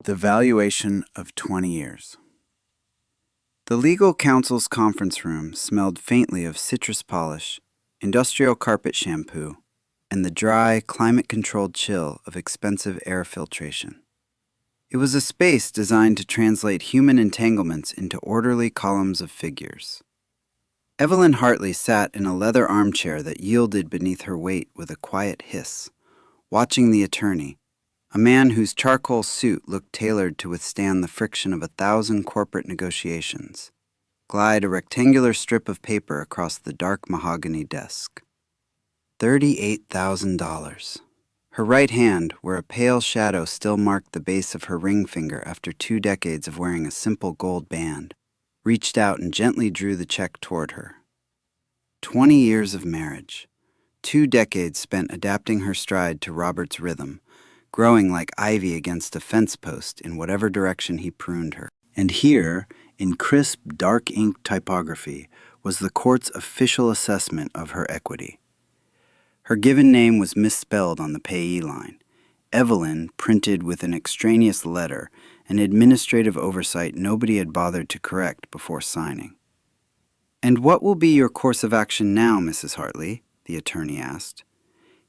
The Valuation of 20 Years. The legal counsel's conference room smelled faintly of citrus polish, industrial carpet shampoo, and the dry, climate-controlled chill of expensive air filtration. It was a space designed to translate human entanglements into orderly columns of figures. Evelyn Hartley sat in a leather armchair that yielded beneath her weight with a quiet hiss, watching the attorney, a man whose charcoal suit looked tailored to withstand the friction of 1,000 corporate negotiations, glide a rectangular strip of paper across the dark mahogany desk. $38,000. Her right hand, where a pale shadow still marked the base of her ring finger after 2 decades of wearing a simple gold band, reached out and gently drew the check toward her. 20 years of marriage. 2 decades spent adapting her stride to Robert's rhythm, growing like ivy against a fence post in whatever direction he pruned her. And here, in crisp, dark ink typography, was the court's official assessment of her equity. Her given name was misspelled on the payee line. Evelyn, printed with an extraneous letter, an administrative oversight nobody had bothered to correct before signing. "And what will be your course of action now, Mrs. Hartley?" the attorney asked.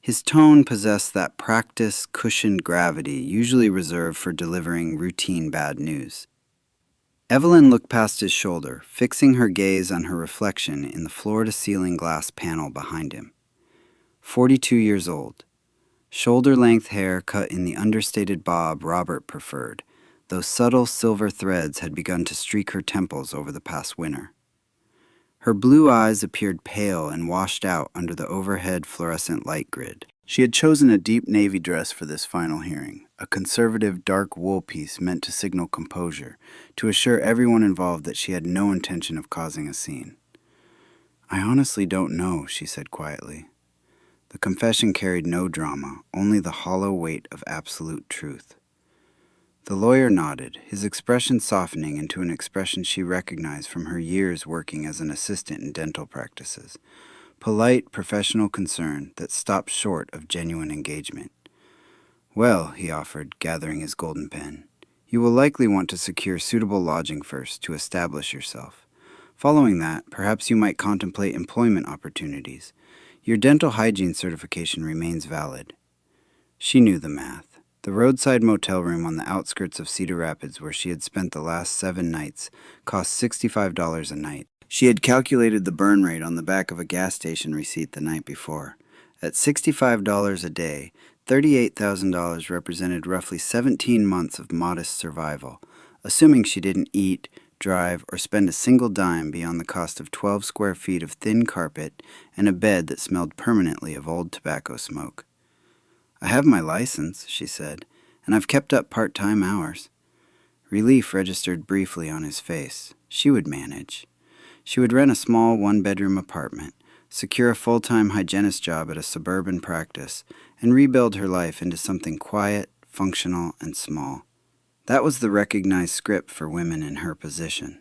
His tone possessed that practiced, cushioned gravity usually reserved for delivering routine bad news. Evelyn looked past his shoulder, fixing her gaze on her reflection in the floor-to-ceiling glass panel behind him. 42 years old. Shoulder-length hair cut in the understated bob Robert preferred, though subtle silver threads had begun to streak her temples over the past winter. Her blue eyes appeared pale and washed out under the overhead fluorescent light grid. She had chosen a deep navy dress for this final hearing, a conservative dark wool piece meant to signal composure, to assure everyone involved that she had no intention of causing a scene. "I honestly don't know," she said quietly. The confession carried no drama, only the hollow weight of absolute truth. The lawyer nodded, his expression softening into an expression she recognized from her years working as an assistant in dental practices. Polite, professional concern that stopped short of genuine engagement. "Well," he offered, gathering his golden pen, "you will likely want to secure suitable lodging first to establish yourself. Following that, perhaps you might contemplate employment opportunities. Your dental hygiene certification remains valid." She knew the math. The roadside motel room on the outskirts of Cedar Rapids, where she had spent the last 7 nights, cost $65 a night. She had calculated the burn rate on the back of a gas station receipt the night before. At $65 a day, $38,000 represented roughly 17 months of modest survival, assuming she didn't eat, drive, or spend a single dime beyond the cost of 12 square feet of thin carpet and a bed that smelled permanently of old tobacco smoke. "I have my license," she said, "and I've kept up part-time hours." Relief registered briefly on his face. She would manage. She would rent a small 1-bedroom apartment, secure a full-time hygienist job at a suburban practice, and rebuild her life into something quiet, functional, and small. That was the recognized script for women in her position.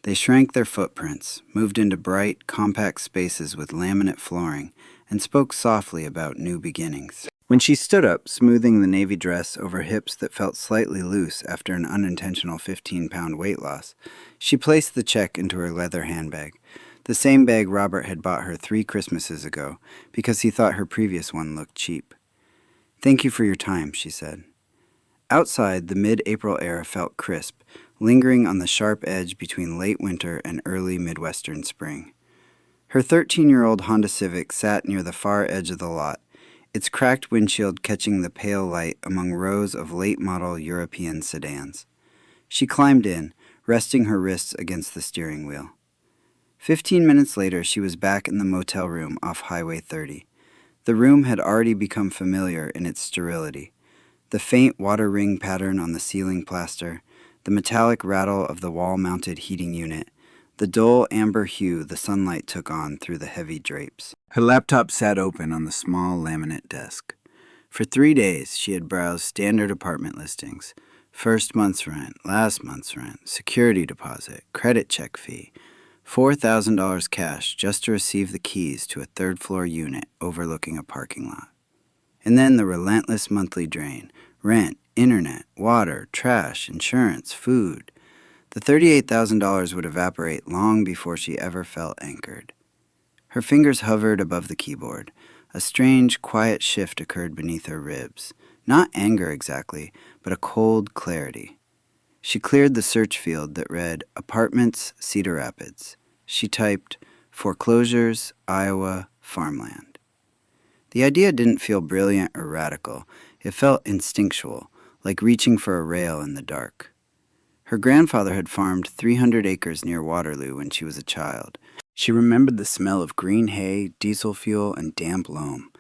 They shrank their footprints, moved into bright, compact spaces with laminate flooring, and spoke softly about new beginnings. When she stood up, smoothing the navy dress over hips that felt slightly loose after an unintentional 15-pound weight loss, she placed the check into her leather handbag, the same bag Robert had bought her 3 Christmases ago because he thought her previous one looked cheap. "Thank you for your time," she said. Outside, the mid-April air felt crisp, lingering on the sharp edge between late winter and early Midwestern spring. Her 13-year-old Honda Civic sat near the far edge of the lot, its cracked windshield catching the pale light among rows of late-model European sedans. She climbed in, resting her wrists against the steering wheel. 15 minutes later, she was back in the motel room off Highway 30. The room had already become familiar in its sterility. The faint water ring pattern on the ceiling plaster, the metallic rattle of the wall-mounted heating unit, the dull amber hue the sunlight took on through the heavy drapes. Her laptop sat open on the small laminate desk. For 3 days, she had browsed standard apartment listings. First month's rent, last month's rent, security deposit, credit check fee, $4,000 cash just to receive the keys to a 3rd-floor unit overlooking a parking lot. And then the relentless monthly drain, rent, Internet, water, trash, insurance, food. The $38,000 would evaporate long before she ever felt anchored. Her fingers hovered above the keyboard. A strange, quiet shift occurred beneath her ribs. Not anger exactly, but a cold clarity. She cleared the search field that read Apartments, Cedar Rapids. She typed Foreclosures, Iowa, Farmland. The idea didn't feel brilliant or radical. It felt instinctual, like reaching for a rail in the dark. Her grandfather had farmed 300 acres near Waterloo when she was a child. She remembered the smell of green hay, diesel fuel, and damp loam,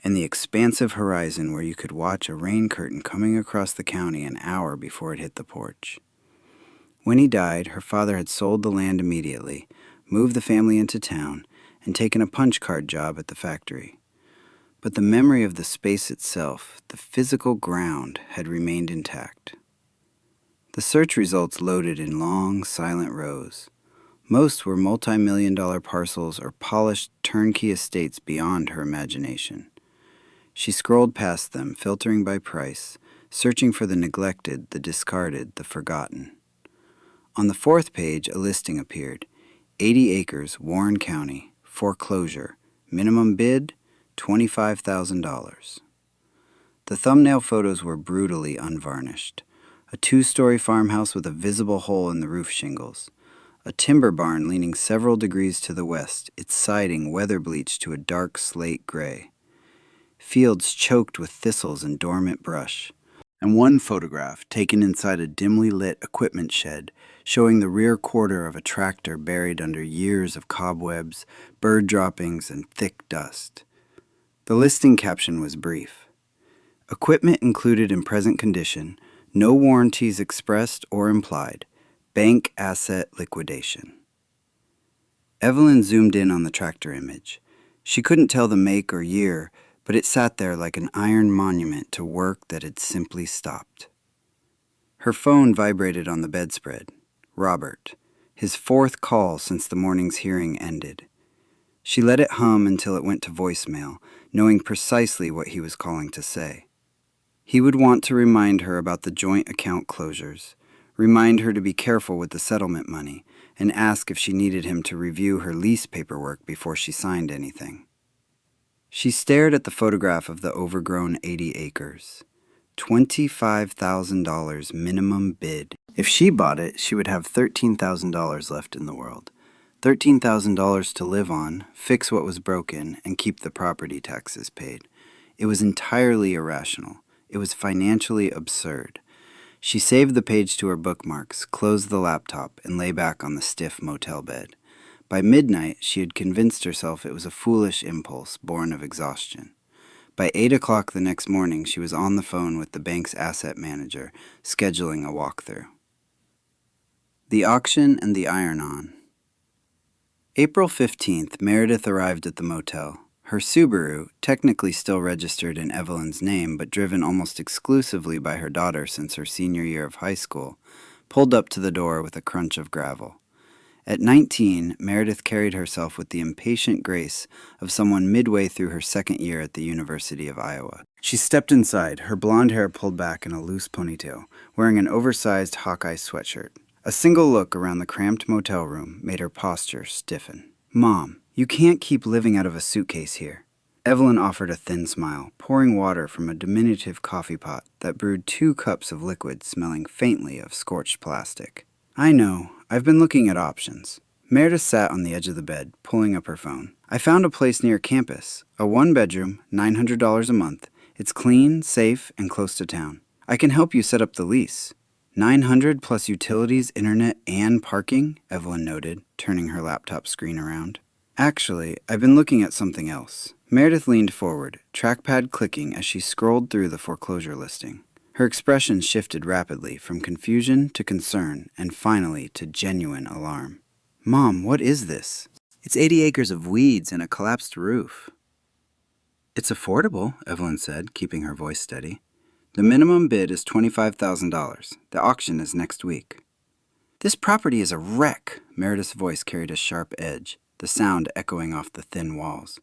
and the expansive horizon where you could watch a rain curtain coming across the county an hour before it hit the porch. When he died, her father had sold the land immediately, moved the family into town, and taken a punch card job at the factory. But the memory of the space itself, the physical ground, had remained intact. The search results loaded in long, silent rows. Most were multi-million-dollar parcels or polished turnkey estates beyond her imagination. She scrolled past them, filtering by price, searching for the neglected, the discarded, the forgotten. On the fourth page, a listing appeared. 80 acres, Warren County, foreclosure, minimum bid, $25,000. The thumbnail photos were brutally unvarnished. A 2-story farmhouse with a visible hole in the roof shingles. A timber barn leaning several degrees to the west, its siding weather-bleached to a dark slate gray. Fields choked with thistles and dormant brush. And one photograph, taken inside a dimly lit equipment shed, showing the rear quarter of a tractor buried under years of cobwebs, bird droppings, and thick dust. The listing caption was brief. Equipment included in present condition, no warranties expressed or implied. Bank asset liquidation. Evelyn zoomed in on the tractor image. She couldn't tell the make or year, but it sat there like an iron monument to work that had simply stopped. Her phone vibrated on the bedspread. Robert, his 4th call since the morning's hearing ended. She let it hum until it went to voicemail, knowing precisely what he was calling to say. He would want to remind her about the joint account closures, remind her to be careful with the settlement money, and ask if she needed him to review her lease paperwork before she signed anything. She stared at the photograph of the overgrown 80 acres. $25,000 minimum bid. If she bought it, she would have $13,000 left in the world. $13,000 to live on, fix what was broken, and keep the property taxes paid. It was entirely irrational. It was financially absurd. She saved the page to her bookmarks, closed the laptop, and lay back on the stiff motel bed. By midnight, she had convinced herself it was a foolish impulse born of exhaustion. By 8 o'clock the next morning, she was on the phone with the bank's asset manager, scheduling a walkthrough. The auction and the iron-on. April 15th, Meredith arrived at the motel. Her Subaru, technically still registered in Evelyn's name but driven almost exclusively by her daughter since her senior year of high school, pulled up to the door with a crunch of gravel. At 19, Meredith carried herself with the impatient grace of someone midway through her second year at the University of Iowa. She stepped inside, her blonde hair pulled back in a loose ponytail, wearing an oversized Hawkeye sweatshirt. A single look around the cramped motel room made her posture stiffen. "Mom, you can't keep living out of a suitcase here." Evelyn offered a thin smile, pouring water from a diminutive coffee pot that brewed 2 cups of liquid smelling faintly of scorched plastic. "I know. I've been looking at options." Meredith sat on the edge of the bed, pulling up her phone. "I found a place near campus. A 1-bedroom, $900 a month. It's clean, safe, and close to town. I can help you set up the lease." $900 plus utilities, internet, and parking, Evelyn noted, turning her laptop screen around. "Actually, I've been looking at something else." Meredith leaned forward, trackpad clicking as she scrolled through the foreclosure listing. Her expression shifted rapidly from confusion to concern and finally to genuine alarm. "Mom, what is this?" "It's 80 acres of weeds and a collapsed roof." "It's affordable," Evelyn said, keeping her voice steady. "The minimum bid is $25,000. The auction is next week." "This property is a wreck." Meredith's voice carried a sharp edge, the sound echoing off the thin walls.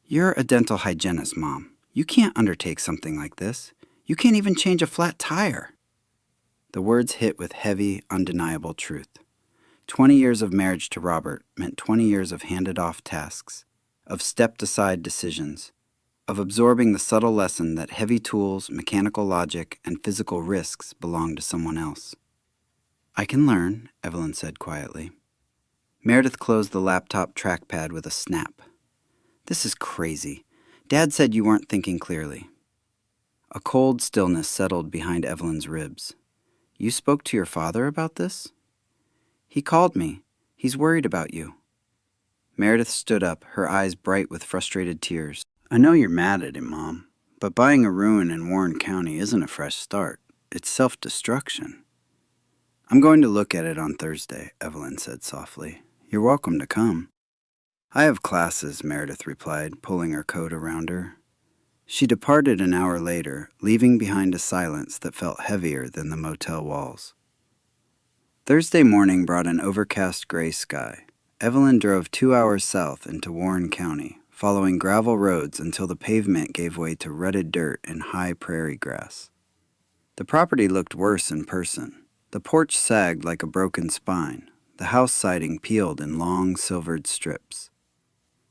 "You're a dental hygienist, Mom. You can't undertake something like this. You can't even change a flat tire." The words hit with heavy, undeniable truth. 20 years of marriage to Robert meant 20 years of handed-off tasks, of stepped-aside decisions, of absorbing the subtle lesson that heavy tools, mechanical logic, and physical risks belong to someone else. "I can learn," Evelyn said quietly. Meredith closed the laptop trackpad with a snap. "This is crazy. Dad said you weren't thinking clearly." A cold stillness settled behind Evelyn's ribs. "You spoke to your father about this?" "He called me. He's worried about you." Meredith stood up, her eyes bright with frustrated tears. "I know you're mad at him, Mom, but buying a ruin in Warren County isn't a fresh start. It's self-destruction." "I'm going to look at it on Thursday," Evelyn said softly. "You're welcome to come." "I have classes," Meredith replied, pulling her coat around her. She departed an hour later, leaving behind a silence that felt heavier than the motel walls. Thursday morning brought an overcast gray sky. Evelyn drove 2 hours south into Warren County, following gravel roads until the pavement gave way to rutted dirt and high prairie grass. The property looked worse in person. The porch sagged like a broken spine, the house siding peeled in long, silvered strips.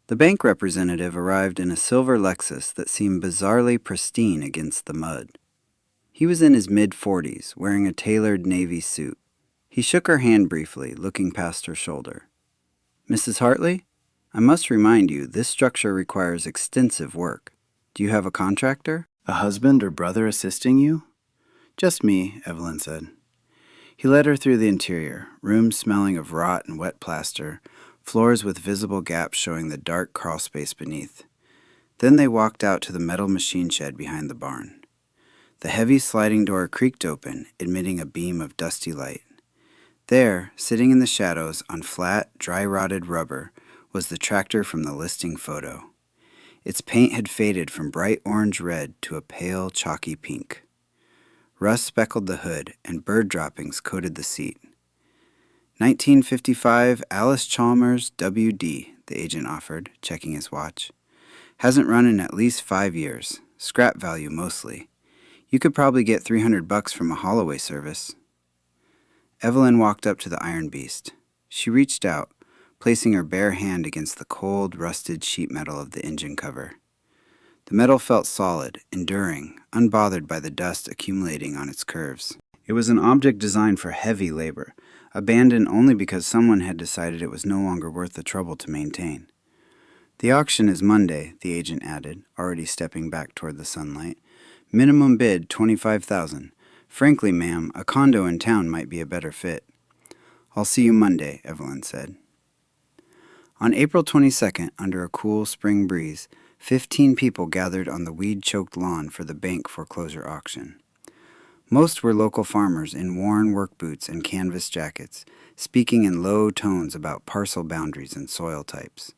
The bank representative arrived in a silver Lexus that seemed bizarrely pristine against the mud. He was in his mid-40s, wearing a tailored navy suit. He shook her hand briefly, looking past her shoulder. "Mrs. Hartley? I must remind you, this structure requires extensive work. Do you have a contractor? A husband or brother assisting you?" "Just me," Evelyn said. He led her through the interior, rooms smelling of rot and wet plaster, floors with visible gaps showing the dark crawl space beneath. Then they walked out to the metal machine shed behind the barn. The heavy sliding door creaked open, admitting a beam of dusty light. There, sitting in the shadows on flat, dry-rotted rubber, was the tractor from the listing photo. Its paint had faded from bright orange-red to a pale, chalky pink. Rust speckled the hood, and bird droppings coated the seat. 1955 Allis-Chalmers WD, the agent offered, checking his watch. "Hasn't run in at least 5 years. Scrap value mostly. You could probably get $300 from a Holloway service." Evelyn walked up to the iron beast. She reached out, placing her bare hand against the cold, rusted sheet metal of the engine cover. The metal felt solid, enduring, unbothered by the dust accumulating on its curves. It was an object designed for heavy labor, abandoned only because someone had decided it was no longer worth the trouble to maintain. "The auction is Monday," the agent added, already stepping back toward the sunlight. "Minimum bid $25,000. Frankly, ma'am, a condo in town might be a better fit." "I'll see you Monday," Evelyn said. On April 22nd, under a cool spring breeze, 15 people gathered on the weed-choked lawn for the bank foreclosure auction. Most were local farmers in worn work boots and canvas jackets, speaking in low tones about parcel boundaries and soil types.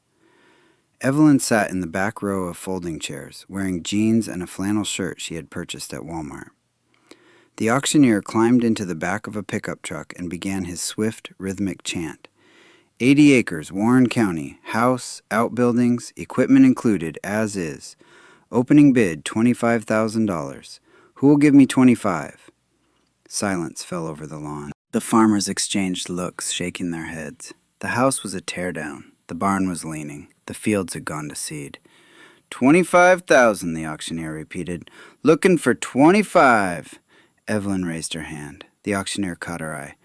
Evelyn sat in the back row of folding chairs, wearing jeans and a flannel shirt she had purchased at Walmart. The auctioneer climbed into the back of a pickup truck and began his swift, rhythmic chant. 80 acres, Warren County, house, outbuildings, equipment included, as is. Opening bid, $25,000. Who will give me 25? Silence fell over the lawn. The farmers exchanged looks, shaking their heads. The house was a teardown. The barn was leaning. The fields had gone to seed. 25,000, the auctioneer repeated. Looking for 25. Evelyn raised her hand. The auctioneer caught her eye.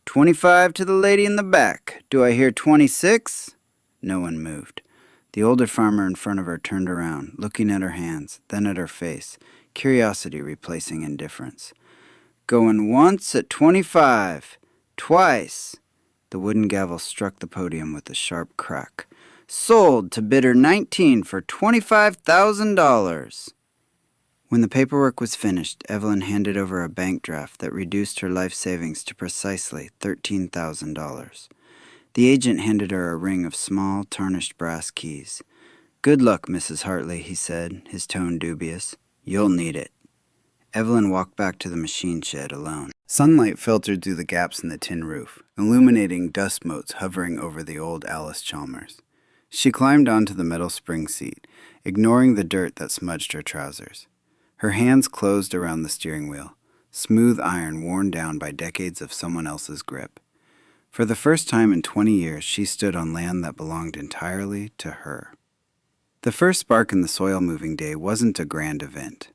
25 to the lady in the back. Do I hear 26? No one moved. The older farmer in front of her turned around, looking at her hands, then at her face, curiosity replacing indifference. Going once at 25. Twice. The wooden gavel struck the podium with a sharp crack. Sold to bidder 19 for $25,000. When the paperwork was finished, Evelyn handed over a bank draft that reduced her life savings to precisely $13,000. The agent handed her a ring of small, tarnished brass keys. Good luck, Mrs. Hartley, he said, his tone dubious. You'll need it. Evelyn walked back to the machine shed alone. Sunlight filtered through the gaps in the tin roof, illuminating dust motes hovering over the old Allis-Chalmers. She climbed onto the metal spring seat, ignoring the dirt that smudged her trousers. Her hands closed around the steering wheel, smooth iron worn down by decades of someone else's grip. For the first time in 20 years, she stood on land that belonged entirely to her. The first spark in the soil-moving day wasn't a grand event.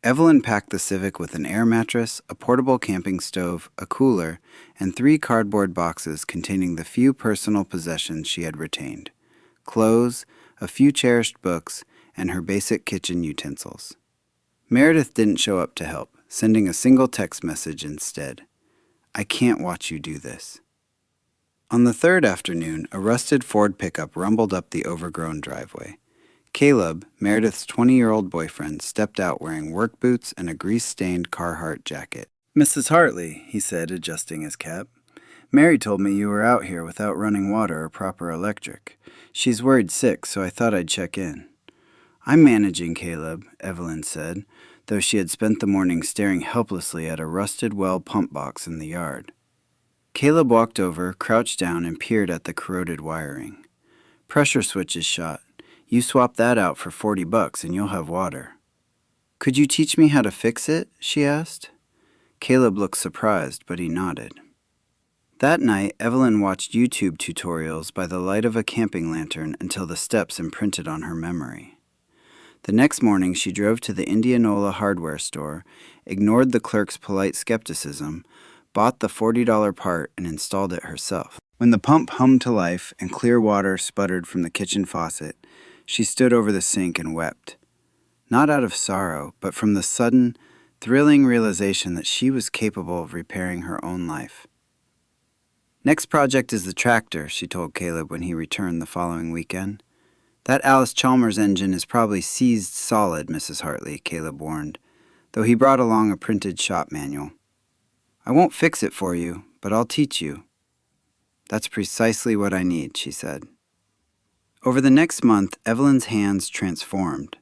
Evelyn packed the Civic with an air mattress, a portable camping stove, a cooler, and 3 cardboard boxes containing the few personal possessions she had retained: clothes, a few cherished books, and her basic kitchen utensils. Meredith didn't show up to help, sending a single text message instead. "I can't watch you do this." On the third afternoon, a rusted Ford pickup rumbled up the overgrown driveway. Caleb, Meredith's 20-year-old boyfriend, stepped out wearing work boots and a grease-stained Carhartt jacket. "Mrs. Hartley," he said, adjusting his cap. "Mary told me you were out here without running water or proper electric. She's worried sick, so I thought I'd check in." "I'm managing, Caleb," Evelyn said, though she had spent the morning staring helplessly at a rusted well pump box in the yard. Caleb walked over, crouched down, and peered at the corroded wiring. "Pressure switch is shot. You swap that out for $40 and you'll have water." "Could you teach me how to fix it?" she asked. Caleb looked surprised, but he nodded. That night, Evelyn watched YouTube tutorials by the light of a camping lantern until the steps imprinted on her memory. The next morning, she drove to the Indianola hardware store, ignored the clerk's polite skepticism, bought the $40 part, and installed it herself. When the pump hummed to life and clear water sputtered from the kitchen faucet, she stood over the sink and wept. Not out of sorrow, but from the sudden, thrilling realization that she was capable of repairing her own life. "Next project is the tractor," she told Caleb when he returned the following weekend. "That Allis-Chalmers engine is probably seized solid, Mrs. Hartley," Caleb warned, though he brought along a printed shop manual. "I won't fix it for you, but I'll teach you." "That's precisely what I need," she said. Over the next month, Evelyn's hands transformed.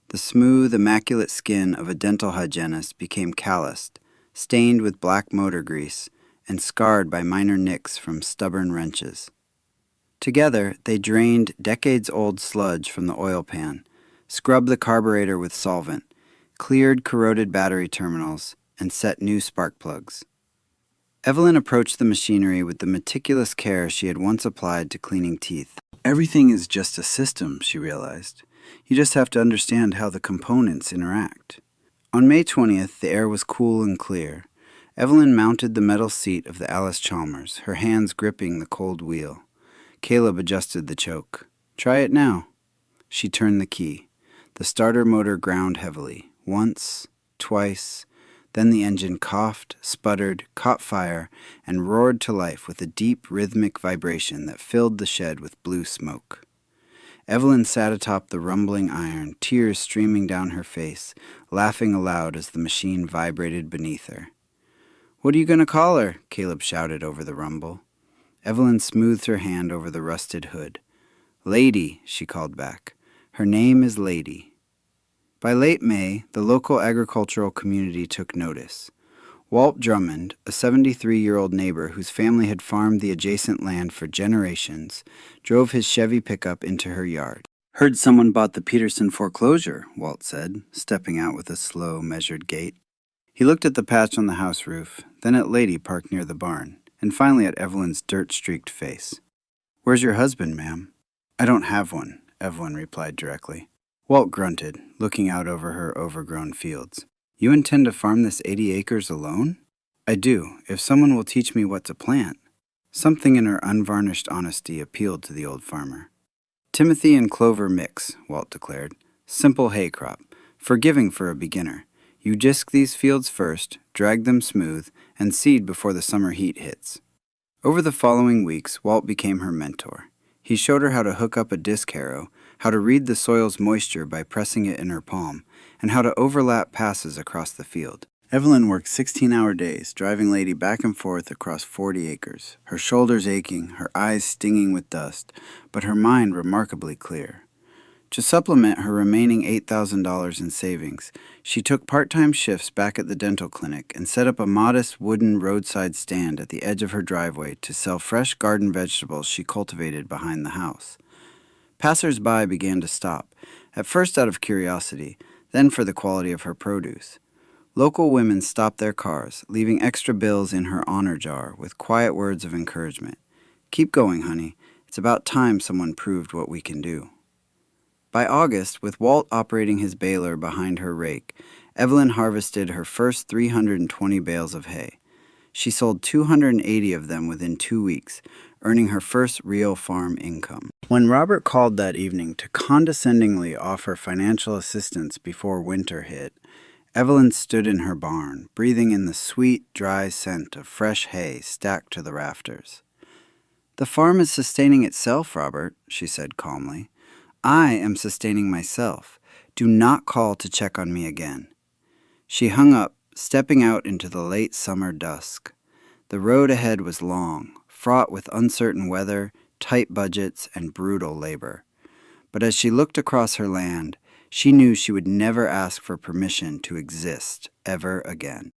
The smooth, immaculate skin of a dental hygienist became calloused, stained with black motor grease, and scarred by minor nicks from stubborn wrenches. Together, they drained decades-old sludge from the oil pan, scrubbed the carburetor with solvent, cleared corroded battery terminals, and set new spark plugs. Evelyn approached the machinery with the meticulous care she had once applied to cleaning teeth. Everything is just a system, she realized. You just have to understand how the components interact. On May 20th, the air was cool and clear. Evelyn mounted the metal seat of the Allis-Chalmers, her hands gripping the cold wheel. Caleb adjusted the choke. "Try it now." She turned the key. The starter motor ground heavily. Once, twice. Then the engine coughed, sputtered, caught fire, and roared to life with a deep, rhythmic vibration that filled the shed with blue smoke. Evelyn sat atop the rumbling iron, tears streaming down her face, laughing aloud as the machine vibrated beneath her. "What are you going to call her?" Caleb shouted over the rumble. Evelyn smoothed her hand over the rusted hood. "Lady," she called back. "Her name is Lady." By late May, the local agricultural community took notice. Walt Drummond, a 73-year-old neighbor whose family had farmed the adjacent land for generations, drove his Chevy pickup into her yard. "Heard someone bought the Peterson foreclosure," Walt said, stepping out with a slow, measured gait. He looked at the patch on the house roof, then at Lady parked near the barn, and finally at Evelyn's dirt-streaked face. "Where's your husband, ma'am?" "I don't have one," Evelyn replied directly. Walt grunted, looking out over her overgrown fields. "You intend to farm this 80 acres alone?" "I do, if someone will teach me what to plant." Something in her unvarnished honesty appealed to the old farmer. "Timothy and clover mix," Walt declared. "Simple hay crop, forgiving for a beginner. You disc these fields first, drag them smooth, and seed before the summer heat hits." Over the following weeks, Walt became her mentor. He showed her how to hook up a disc harrow, how to read the soil's moisture by pressing it in her palm, and how to overlap passes across the field. Evelyn worked 16-hour days, driving Lady back and forth across 40 acres, her shoulders aching, her eyes stinging with dust, but her mind remarkably clear. To supplement her remaining $8,000 in savings, she took part-time shifts back at the dental clinic and set up a modest wooden roadside stand at the edge of her driveway to sell fresh garden vegetables she cultivated behind the house. Passers-by began to stop, at first out of curiosity, then for the quality of her produce. Local women stopped their cars, leaving extra bills in her honor jar with quiet words of encouragement. "Keep going, honey. It's about time someone proved what we can do." By August, with Walt operating his baler behind her rake, Evelyn harvested her first 320 bales of hay. She sold 280 of them within 2 weeks, earning her first real farm income. When Robert called that evening to condescendingly offer financial assistance before winter hit, Evelyn stood in her barn, breathing in the sweet, dry scent of fresh hay stacked to the rafters. "The farm is sustaining itself, Robert," she said calmly. "I am sustaining myself. Do not call to check on me again." She hung up, stepping out into the late summer dusk. The road ahead was long, fraught with uncertain weather, tight budgets, and brutal labor. But as she looked across her land, she knew she would never ask for permission to exist ever again.